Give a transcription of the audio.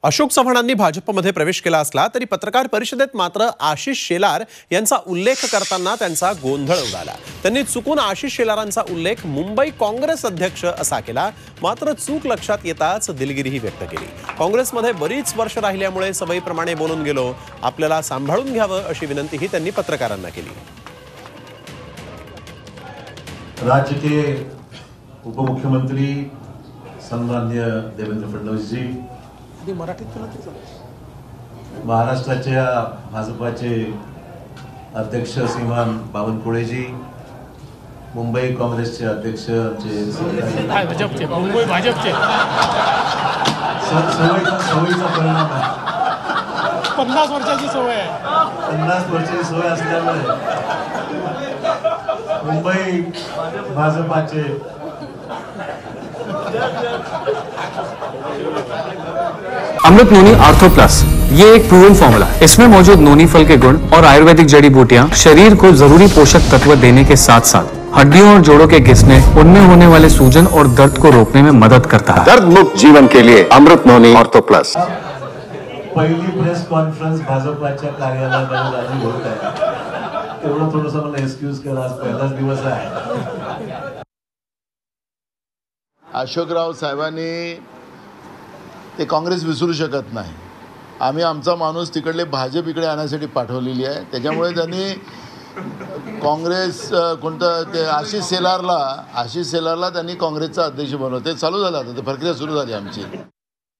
अशोक चव्हाणांनी भाजपमध्ये प्रवेश केला असला तरी पत्रकार परिषदेत मात्र आशिष शेलार यांचा उल्लेख करताना त्यांचा गोंधळ उडाला। त्यांनी चुकून आशिष शेलारांचा उल्लेख मुंबई काँग्रेस अध्यक्ष असा केला, मात्र चूक लक्षात येताच दिलगिरीही व्यक्त केली। काँग्रेसमध्ये बरीच वर्ष राहिल्यामुळे सवयीप्रमाणे बोलून गेलो, आपल्याला सांभाळून घ्यावं अशी विनंतीही त्यांनी पत्रकारांना केली। राज्य के उपमुख्यमंत्री सन्माननीय देवेंद्र फडणवीस जी, महाराष्ट्राच्या भाजपाचे अध्यक्ष श्रीमान बावनकुळे जी, मुंबई काँग्रेसचे अध्यक्ष मुंबई भाजपचे सवयीचा परिणाम आहे। 50 वर्षाची सवय आहे। 50 वर्षाची सवय असल्यामुळे मुंबई भाजपाचे अमृत नोनी आर्थो प्लस, ये एक प्रूवन फॉर्मूला है। इसमें मौजूद नोनी फल के गुण और आयुर्वेदिक जड़ी बूटियां शरीर को जरूरी पोषक तत्व देने के साथ साथ हड्डियों और जोड़ों के घिसने, उनमें होने वाले सूजन और दर्द को रोकने में मदद करता है। दर्द मुक्त जीवन के लिए अमृत नोनी आर्थो प्लस। पहिली प्रेस कॉन्फरन्स भाजपाच्या कार्यालयामध्ये झाली होत आहे, तेवढं थोडंसं मला एक्सक्यूज करा, आज पहिलाच दिवस आहे। अशोकराव साहेबांनी ते काँग्रेस विसरू शकत नाही। आम्ही आमचा माणूस तिकडले भाजप इकडे आणण्यासाठी पाठवलेली आहे, त्याच्यामुळे त्यांनी काँग्रेस कोणतं ते आशिष शेलारला त्यांनी काँग्रेसचा अध्यक्ष बनवलं। ते चालू झालं, आता ते प्रक्रिया सुरू झाली आमची।